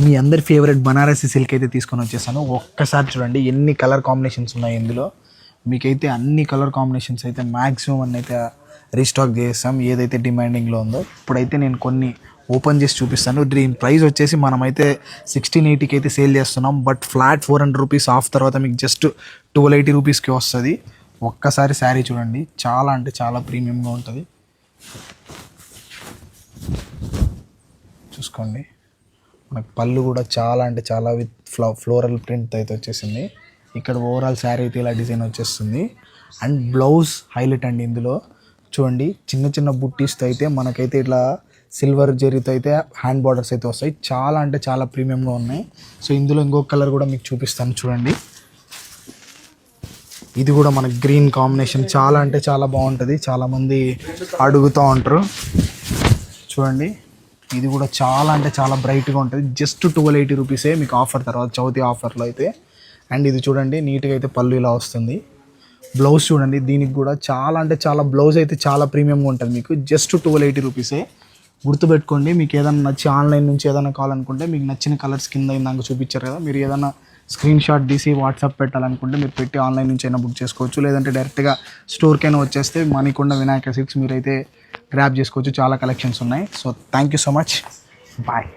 మీ అందరి favourite Banarasi silk అయితే తీసుకొని వచ్చేసాను. ఒక్కసారి చూడండి ఎన్ని కలర్ కాంబినేషన్స్ ఉన్నాయి ఇందులో. మీకైతే అన్ని కలర్ కాంబినేషన్స్ అయితే మ్యాక్సిమం అన్నీ అయితే రీస్టాక్ చేస్తాం ఏదైతే డిమాండింగ్లో ఉందో. ఇప్పుడైతే నేను కొన్ని ఓపెన్ చేసి చూపిస్తాను. దీని ప్రైస్ వచ్చేసి మనమైతే 1680కి అయితే సేల్ చేస్తున్నాం. బట్ ఫ్లాట్ 400 రూపీస్ ఆఫ్ తర్వాత మీకు జస్ట్ 1280 రూపీస్కి వస్తుంది. ఒక్కసారి శారీ చూడండి, చాలా అంటే చాలా ప్రీమియంగా ఉంటుంది. చూసుకోండి, మనకు పళ్ళు కూడా చాలా అంటే చాలా విత్ ఫ్లోరల్ ప్రింట్ అయితే వచ్చేసింది. ఇక్కడ ఓవరాల్ శారీ అయితే ఇలా డిజైన్ వచ్చేస్తుంది. అండ్ బ్లౌజ్ హైలైట్ అండి. ఇందులో చూడండి చిన్న చిన్న బుట్టీస్తో అయితే మనకైతే ఇట్లా సిల్వర్ జరీతో అయితే హ్యాండ్ బార్డర్స్ అయితే వస్తాయి. చాలా అంటే చాలా ప్రీమియంగా ఉన్నాయి. సో ఇందులో ఇంకొక కలర్ కూడా మీకు చూపిస్తాను చూడండి. ఇది కూడా మనకి గ్రీన్ కాంబినేషన్ చాలా అంటే చాలా బాగుంటుంది. చాలామంది అడుగుతూ ఉంటారు. చూడండి, ఇది కూడా చాలా అంటే చాలా బ్రైట్గా ఉంటుంది. జస్ట్ 1280 రూపీసే మీకు ఆఫర్ తర్వాత చవితి ఆఫర్లో అయితే. అండ్ ఇది చూడండి నీట్గా అయితే పళ్ళు ఇలా వస్తుంది. బ్లౌజ్ చూడండి, దీనికి కూడా చాలా అంటే చాలా బ్లౌజ్ అయితే చాలా ప్రీమియంగా ఉంటుంది. మీకు జస్ట్ 1280 రూపీసే. గుర్తుపెట్టుకోండి, మీకు ఏదైనా నచ్చి ఆన్లైన్ నుంచి ఏదైనా కావాలనుకుంటే మీకు నచ్చిన కలర్స్ కింద ఇందాక చూపించారు కదా, మీరు ఏదైనా స్క్రీన్ షాట్ తీసి వాట్సాప్ పెట్టాలనుకుంటే మీరు పెట్టి ఆన్లైన్ నుంచి అయినా బుక్ చేసుకోవచ్చు. లేదంటే డైరెక్ట్గా స్టోర్కైనా వచ్చేస్తే మణికొండ వినాయక సిల్క్స్ మీరైతే గ్రాప్ చేసుకోవచ్చు. చాలా కలెక్షన్స్ ఉన్నాయి. So thank you so much, bye.